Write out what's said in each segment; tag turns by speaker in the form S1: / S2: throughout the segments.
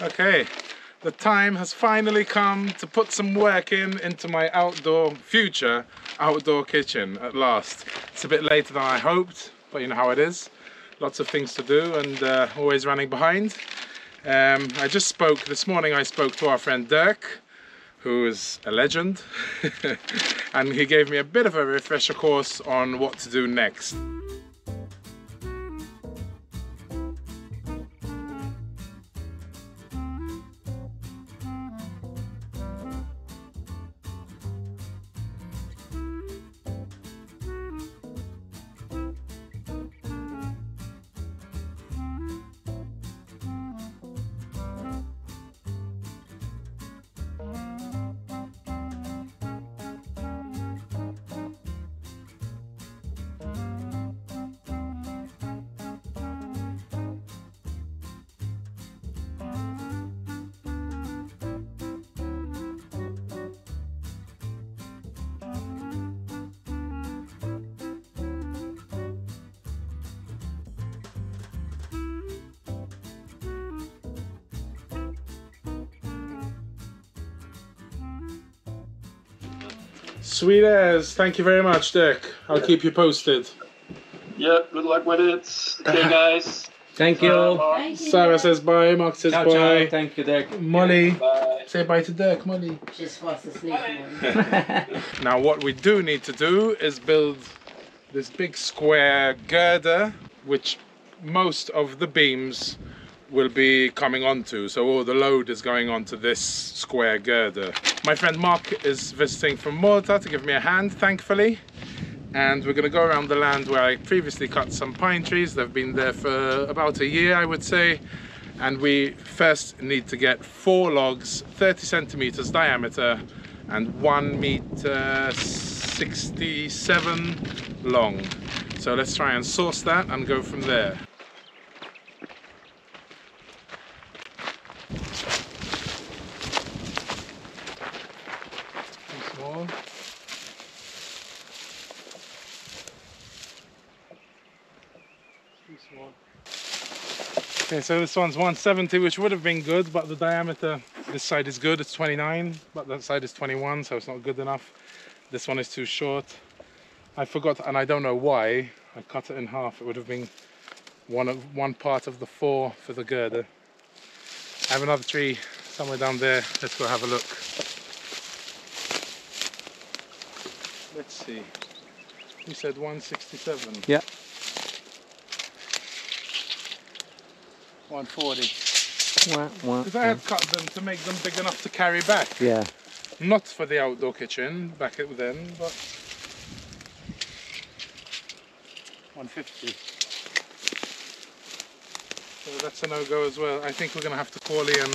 S1: Okay, the time has finally come to put some work into my future outdoor kitchen at last. It's a bit later than I hoped, but you know how it is. Lots of things to do and always running behind. This morning I spoke to our friend Dirk, who is a legend, and he gave me a bit of a refresher course on what to do next. Sweet as. Thank you very much, Dirk. I'll keep you posted.
S2: Yeah, good luck with it. Okay, guys.
S3: Thank you.
S1: Sarah says bye, Mark says
S3: Ciao,
S1: bye.
S3: ciao. Thank you, Dirk.
S1: Molly,
S2: Bye.
S1: say bye to Dirk, Molly.
S4: She's fast asleep.
S1: Now what we do need to do is build this big square girder, which most of the beams will be coming onto, so all the load is going onto this square girder. My friend Mark is visiting from Malta to give me a hand, thankfully, and we're going to go around the land where I previously cut some pine trees. They've been there for about a year, I would say, and we first need to get 4 logs 30 centimeters diameter and 1 meter 67 long. So let's try and source that and go from there. Okay, so this one's 170, which would have been good, but the diameter, this side is good, it's 29, but that side is 21, so it's not good enough. This one is too short. I forgot, and I don't know why, I cut it in half. It would have been one part of the 4 for the girder. I have another tree somewhere down there. Let's go have a look. Let's see. You said 167.
S3: Yeah.
S1: 140.
S3: Wah, wah,
S1: Because I had cut them to make them big enough to carry back.
S3: Yeah.
S1: Not for the outdoor kitchen back then, but 150. So that's a no-go as well. I think we're going to have to call Ian.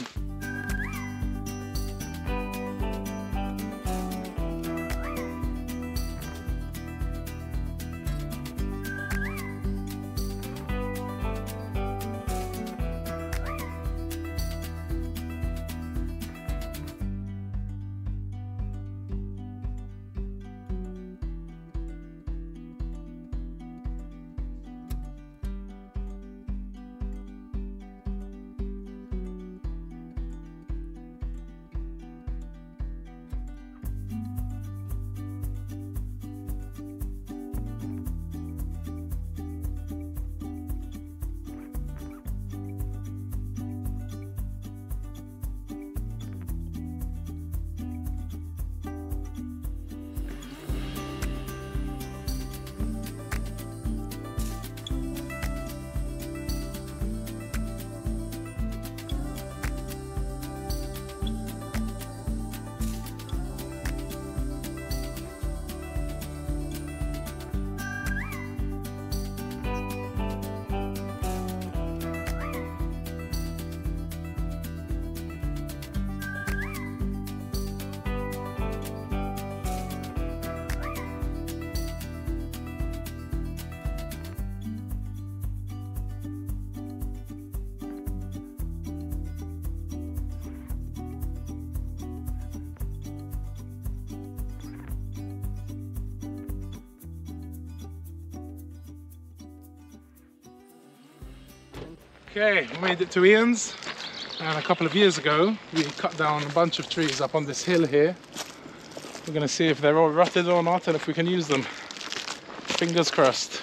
S1: Okay, made it to Ian's. And a couple of years ago, we cut down a bunch of trees up on this hill here. We're going to see if they're all rotted or not and if we can use them. Fingers crossed.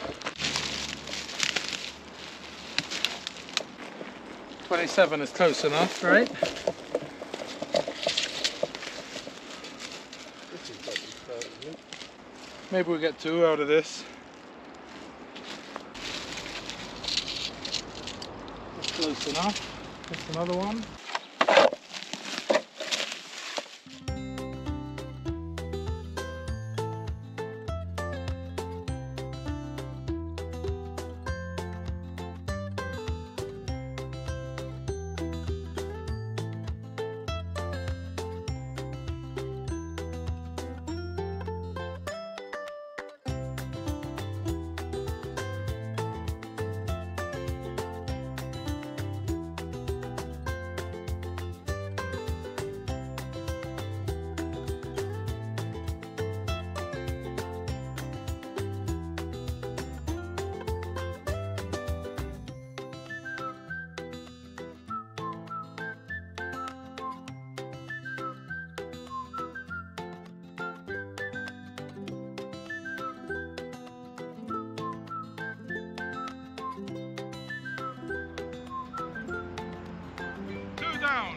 S1: 27 is close enough, right? Maybe we'll get 2 out of this. That's close enough. That's another one. Down.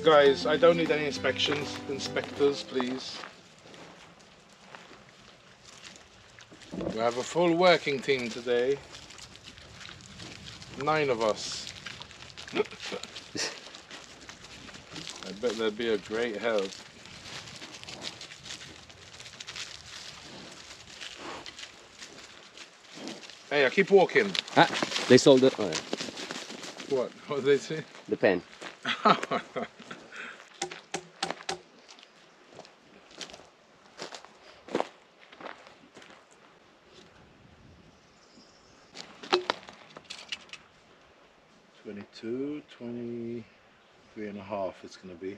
S1: Guys, I don't need any inspectors, please. We have a full working team today. 9 of us. I bet that'd be a great help. Hey, I keep walking.
S3: Ah, they sold it. Oh, yeah.
S1: What? What did they say?
S3: The pen.
S1: $22, $23.5 it's going to be.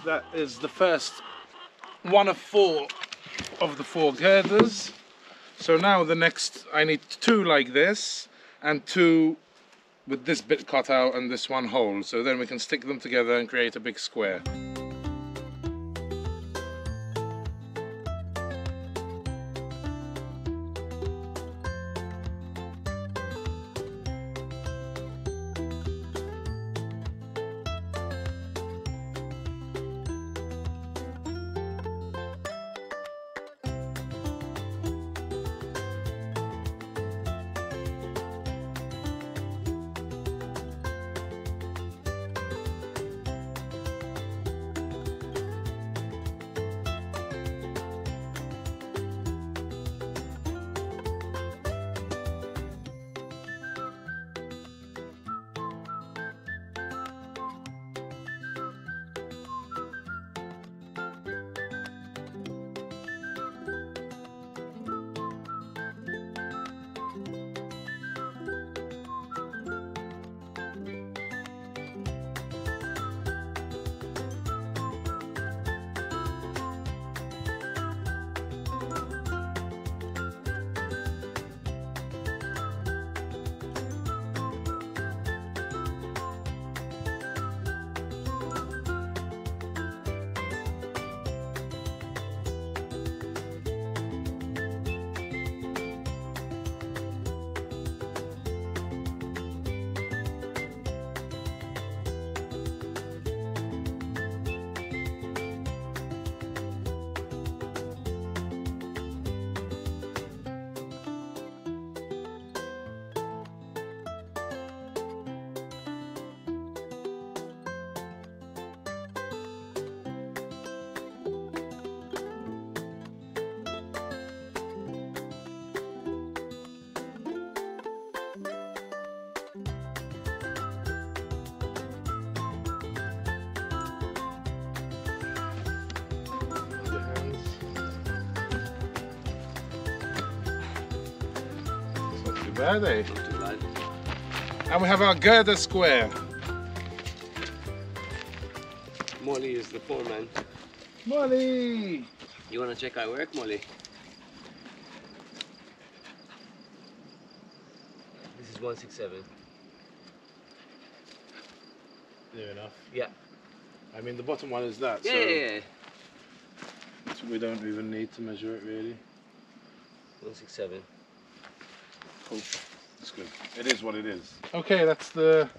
S1: That is the first one of 4 of the 4 girders. So now the next, I need 2 like this and 2 with this bit cut out and this one hole. So then we can stick them together and create a big square. bad, eh?
S3: Not too bad.
S1: And we have our girder square.
S3: Molly is the foreman.
S1: Molly!
S3: You wanna check our work, Molly? This is 167.
S1: Near enough.
S3: Yeah.
S1: I mean, the bottom one is that,
S3: Yeah,
S1: so
S3: yeah.
S1: we don't even need to measure it really.
S3: 167.
S1: Cool. That's good. It is what it is. Okay, that's the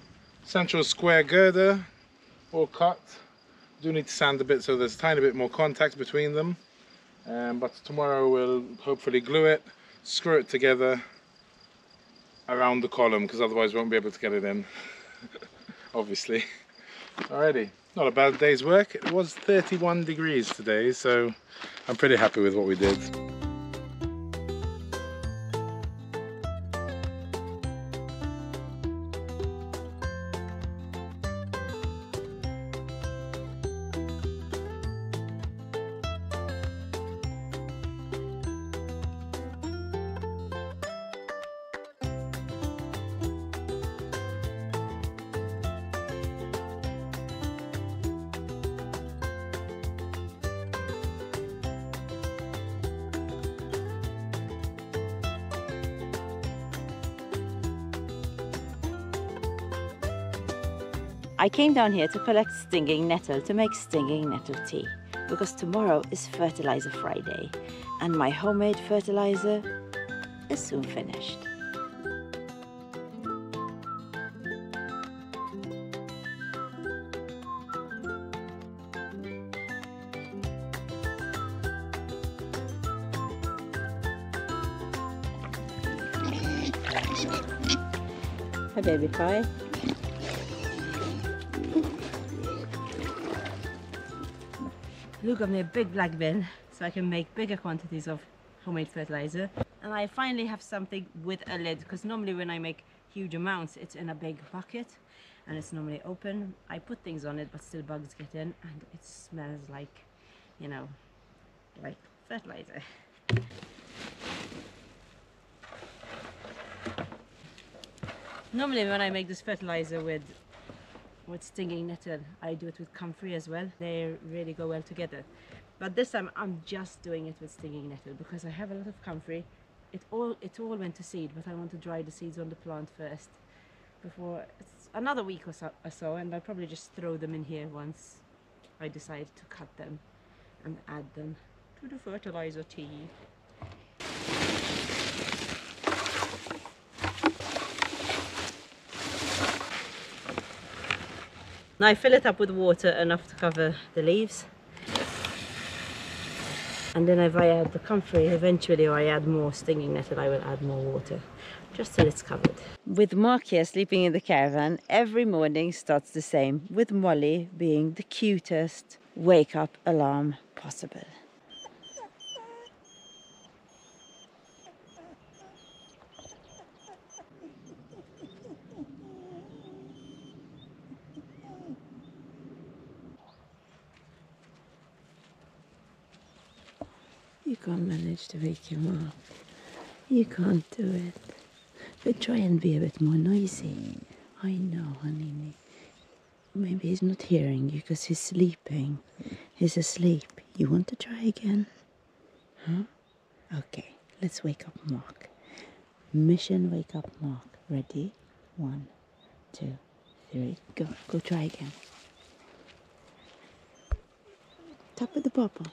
S1: central square girder, all cut. Do need to sand a bit so there's a tiny bit more contact between them. But tomorrow we'll hopefully glue it, screw it together around the column, because otherwise we won't be able to get it in. Obviously. Alrighty, not a bad day's work. It was 31 degrees today, so I'm pretty happy with what we did.
S4: I came down here to collect stinging nettle to make stinging nettle tea, because tomorrow is Fertilizer Friday and my homemade fertilizer is soon finished. Hi baby pie. Luke got me a big black bin so I can make bigger quantities of homemade fertilizer, and I finally have something with a lid, because normally when I make huge amounts it's in a big bucket and it's normally open. I put things on it but still bugs get in and it smells like, you know, like fertilizer. Normally when I make this fertilizer with stinging nettle, I do it with comfrey as well. They really go well together. But this time I'm just doing it with stinging nettle because I have a lot of comfrey. It all went to seed, but I want to dry the seeds on the plant first before it's another week or so, and I'll probably just throw them in here once I decide to cut them and add them to the fertilizer tea. Now I fill it up with water enough to cover the leaves, and then if I add the comfrey eventually, or I add more stinging nettle, I will add more water just till it's covered. With Mark here sleeping in the caravan, every morning starts the same, with Molly being the cutest wake up alarm possible. You can't manage to wake him up. You can't do it. But try and be a bit more noisy. I know, honey. Maybe he's not hearing you because he's sleeping. He's asleep. You want to try again? Huh? Okay, let's wake up Mark. Mission wake up Mark. Ready? 1, 2, 3, go. Go try again. Tap with the papa.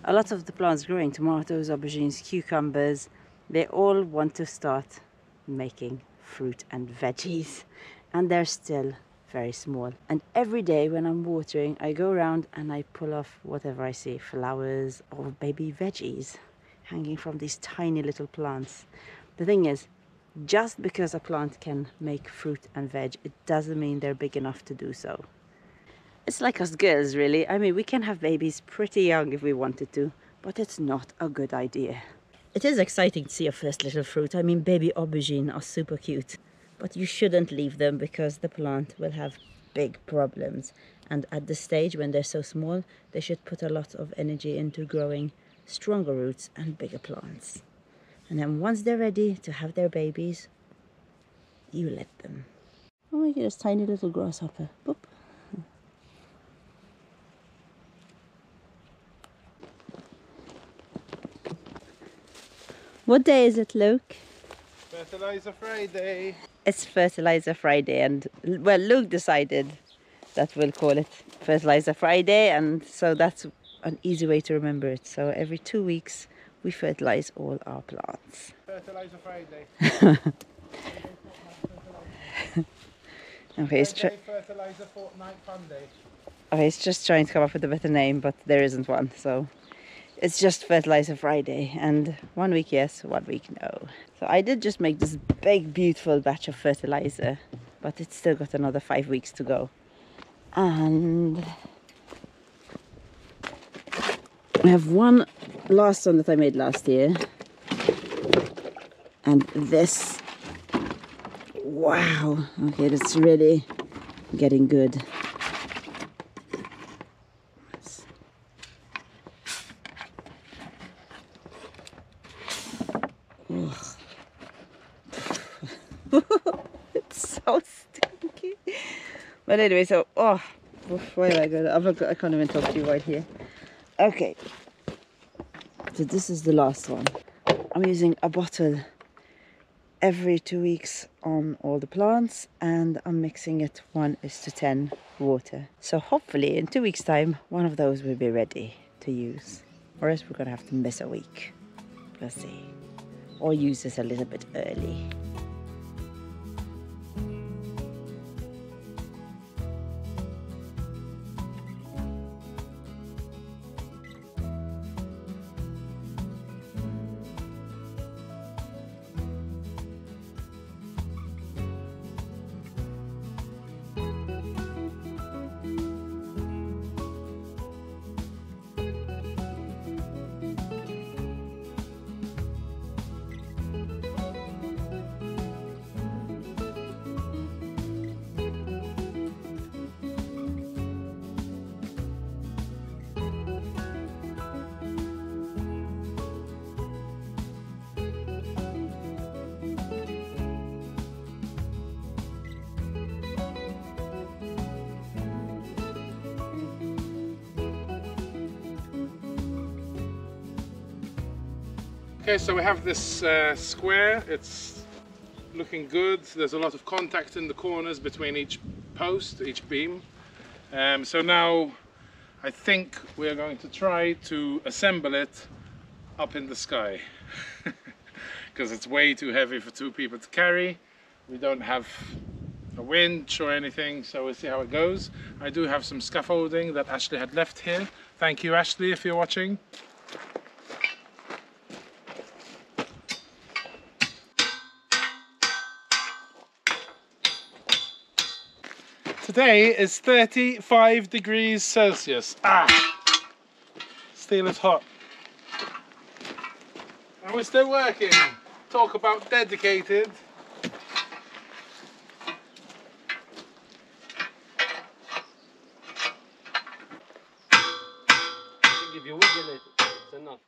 S4: A lot of the plants growing, tomatoes, aubergines, cucumbers, they all want to start making fruit and veggies, and they're still very small. And every day when I'm watering, I go around and I pull off whatever I see, flowers or baby veggies hanging from these tiny little plants. The thing is, just because a plant can make fruit and veg, it doesn't mean they're big enough to do so. It's like us girls, really. I mean, we can have babies pretty young if we wanted to, but it's not a good idea. It is exciting to see your first little fruit. I mean, baby aubergine are super cute, but you shouldn't leave them because the plant will have big problems. And at this stage, when they're so small, they should put a lot of energy into growing stronger roots and bigger plants. And then once they're ready to have their babies, you let them. Oh my goodness, tiny little grasshopper. Boop. What day is it, Luke?
S1: Fertilizer Friday.
S4: It's Fertilizer Friday, and well, Luke decided that we'll call it Fertilizer Friday, and so that's an easy way to remember it. So every 2 weeks we fertilize all our plants.
S1: Fertilizer Friday.
S4: Okay,
S1: Fertilizer Fortnight Fun Day.
S4: okay, he's just trying to come up with a better name, but there isn't one, so it's just Fertilizer Friday, and 1 week yes, 1 week no. So I did just make this big beautiful batch of fertilizer, but it's still got another 5 weeks to go. And I have one last one that I made last year, and this, wow, okay, that's really getting good. It's so stinky. But anyway, so where do I go? I can't even talk to you right here. Okay, so this is the last one. I'm using a bottle every 2 weeks on all the plants, and I'm mixing it 1:10 water. So hopefully in 2 weeks time one of those will be ready to use, or else we're gonna have to miss a week. Let's see, or use this a little bit early.
S1: Okay, so we have this square. It's looking good. There's a lot of contact in the corners between each post, each beam. So now I think we are going to try to assemble it up in the sky because it's way too heavy for 2 people to carry. We don't have a winch or anything, so we'll see how it goes. I do have some scaffolding that Ashley had left here. Thank you, Ashley, if you're watching. Today is 35 degrees Celsius. Still is hot. And we're still working. Talk about dedicated.
S3: I think if you wiggle it, it's enough.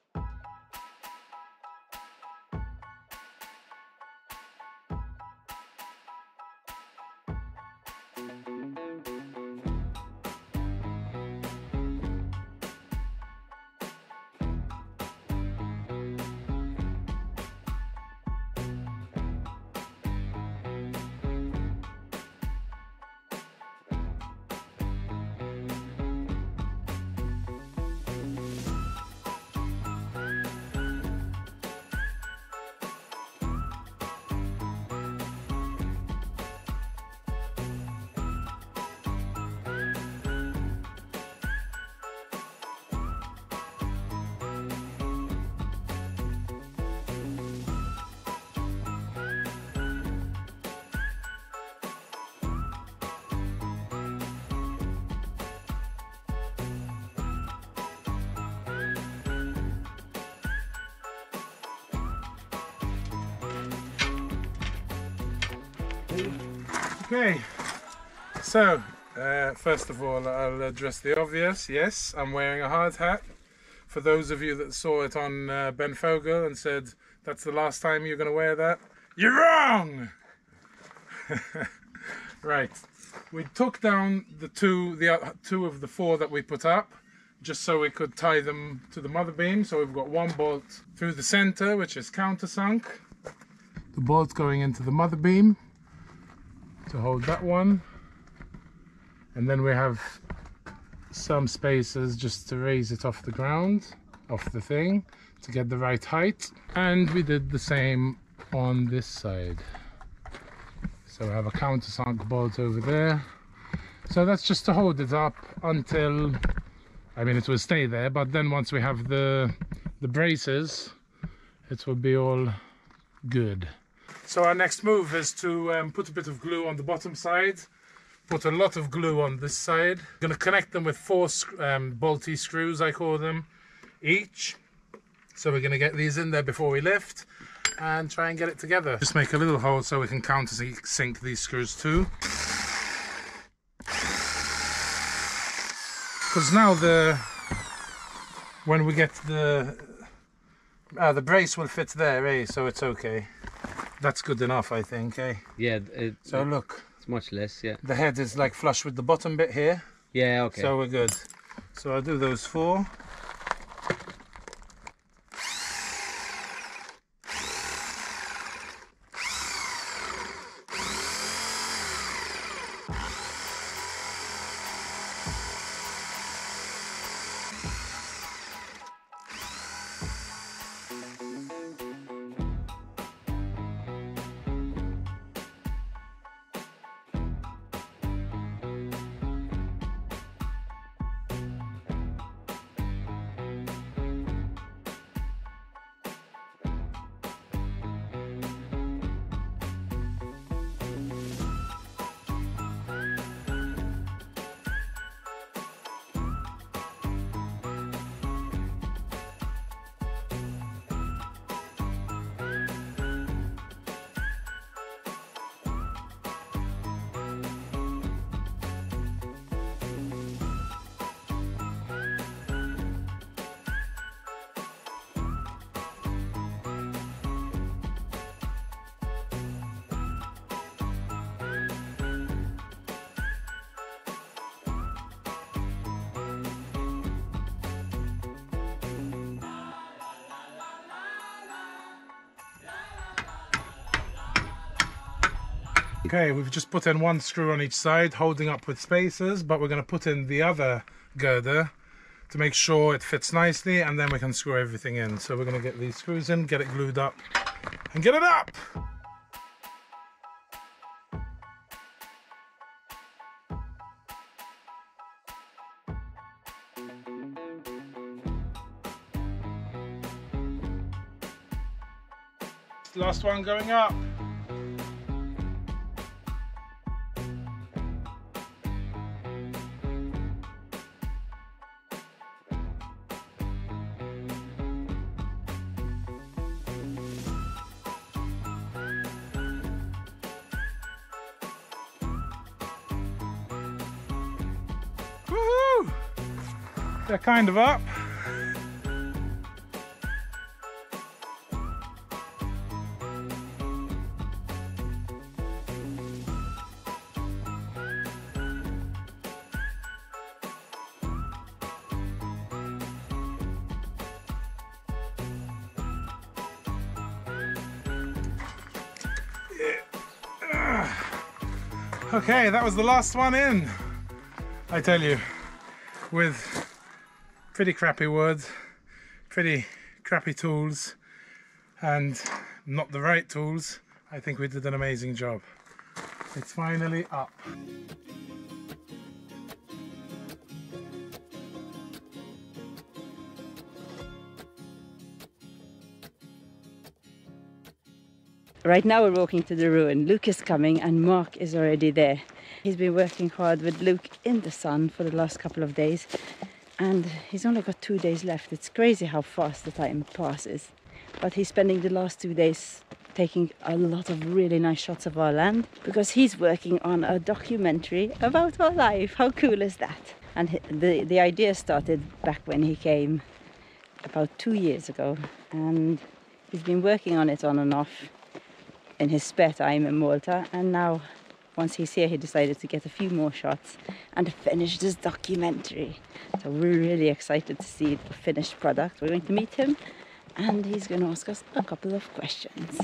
S1: Okay, so first of all, I'll address the obvious. Yes, I'm wearing a hard hat. For those of you that saw it on Ben Fogel and said that's the last time you're going to wear that, you're wrong. Right, we took down the two of the four that we put up, just so we could tie them to the mother beam. So we've got one bolt through the center, which is countersunk. The bolt going into the mother beam to hold that one. And then we have some spaces just to raise it off the ground, off the thing, to get the right height. And we did the same on this side. So we have a countersunk bolt over there. So that's just to hold it up until, I mean, it will stay there, but then once we have the braces, it will be all good. So our next move is to put a bit of glue on the bottom side, put a lot of glue on this side. I'm going to connect them with 4 bolty screws, I call them, each. So we're going to get these in there before we lift and try and get it together. Just make a little hole so we can countersink these screws too. Because now when we get the brace will fit there, eh? So it's okay. That's good enough, I think, eh?
S3: Yeah.
S1: So look.
S3: It's much less, yeah.
S1: The head is like flush with the bottom bit here.
S3: Yeah, okay.
S1: So we're good. So I'll do those 4. Okay, we've just put in 1 screw on each side, holding up with spacers, but we're going to put in the other girder to make sure it fits nicely, and then we can screw everything in. So we're going to get these screws in, get it glued up, and get it up! Last one going up. Woohoo! They're kind of up. Okay, that was the last one in. I tell you, with pretty crappy wood, pretty crappy tools, and not the right tools, I think we did an amazing job. It's finally up.
S4: Right now we're walking to the ruin. Luke is coming and Mark is already there. He's been working hard with Luke in the sun for the last couple of days, and he's only got 2 days left. It's crazy how fast the time passes. But he's spending the last 2 days taking a lot of really nice shots of our land because he's working on a documentary about our life. How cool is that? And the idea started back when he came about 2 years ago, and he's been working on it on and off in his spare time in Malta, and now once he's here he decided to get a few more shots and finish this documentary. So we're really excited to see the finished product. We're going to meet him and he's going to ask us a couple of questions.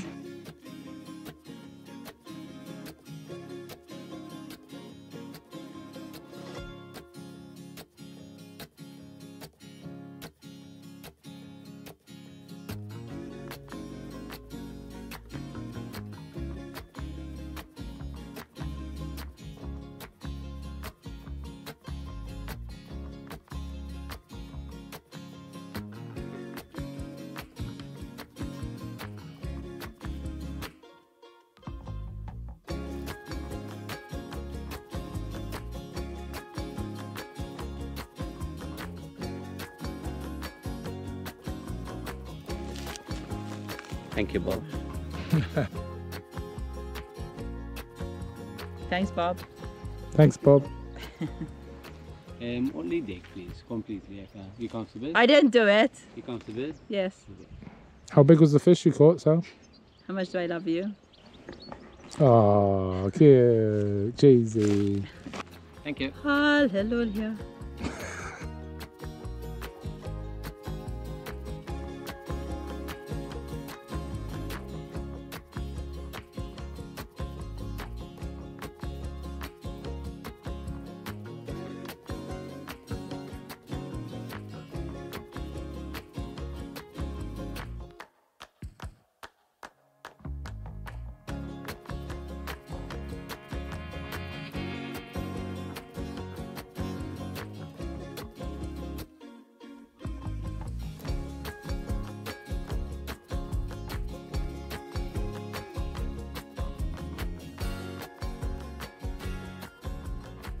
S3: Thank you, Bob.
S4: Thanks, Bob.
S1: Thanks, Bob.
S3: Only dig, please, completely. You comfortable?
S4: I didn't do it.
S3: You comfortable?
S4: Yes.
S1: How big was the fish you caught, Sal?
S4: How much do I love you?
S1: Oh, cute. Cheesy.
S3: Thank you.
S4: Hallelujah.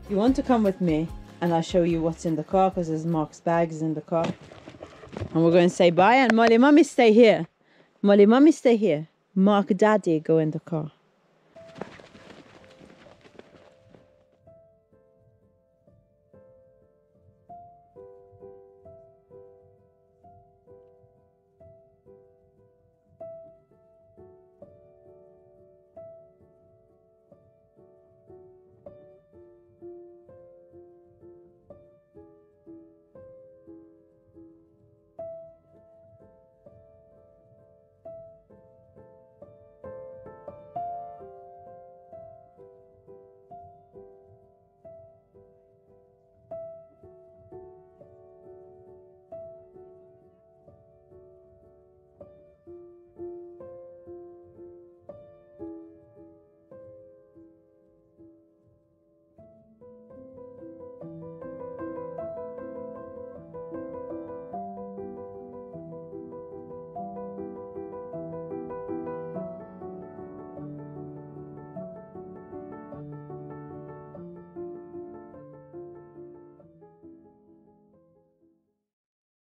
S4: You want to come with me and I'll show you what's in the car because there's Mark's bags in the car. And we're going to say bye, and Molly Mummy stay here. Molly Mummy stay here. Mark Daddy go in the car.